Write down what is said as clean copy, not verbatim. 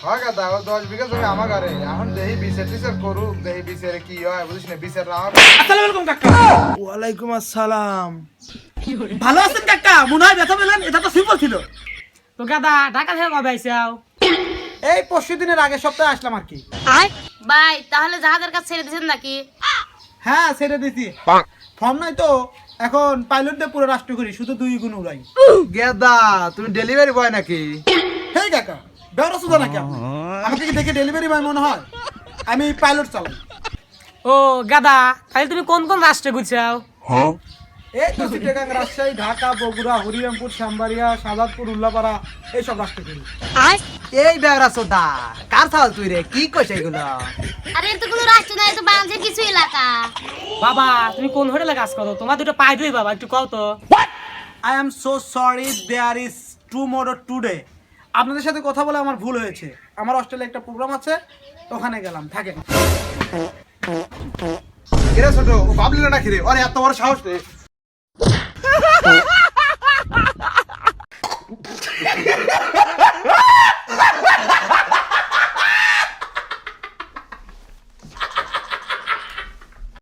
হয় গাদা ও 10 বিঘা জমি আমার ঘরে এখন দেহি বিচার টিচার করুক দেহি বিচারে কি হয় বুঝিস না বিচার রাখ। আসসালামু আলাইকুম কাকা। ওয়ালাইকুম আসসালাম। ভালো আছেন কাকা? মনে হয় ব্যথা পেলেন, এটা তো সিম্পল ছিল। তো গাদা ঢাকা থেকে কবে আইসাও? এই পরশু দিনের আগের সপ্তাহে আসলাম আর কি। ভাই তাহলে জাহাজের কাছে ছেড়ে দিয়েছেন নাকি? হ্যাঁ ছেড়ে দিছি, ফর্ম নাই তো এখন পাইলট দিয়ে পুরো রাষ্ট্র করি, শুধু 2 গুণ উড়াই। গেদা তুমি ডেলিভারি বয় নাকি? হেই কাকা, বেরো সুদা নাকি আপনি? আমাকে কি দেখে ডেলিভারি বয় মনে হয়? আমি পাইলট চালাই। ও গাদা তাহলে তুমি কোন কোন রাষ্ট্রে ঘুরছাও? এই তো চিটাগাং, রাজশাহী, ঢাকা, বগুড়া, হরিরামপুর, শ্যামবাড়িয়া, সাজাদপুর, উল্লাপাড়া এইসব রাষ্ট্র করি। এই বেড়া সোদা কার থাল তুই রে কি কইছ এগুলো? আরে এটা কোনো রাষ্ট্র না, এটা বাংলাদেশের কিছু এলাকা। বাবা তুমি কোন হোটেলে কাজ করো? তোমার দুটো পাই দুই বাবা, একটু কও তো। I am so sorry, there is tomorrow today. আপনাদের সাথে কথা বলে আমার ভুল হয়েছে। আমার অস্ট্রেলিয়া একটা প্রোগ্রাম আছে, ওখানে গেলাম, থাকেন। এরা ছোট ও বাবলি না কি রে? আরে এত বড় সাহস রে।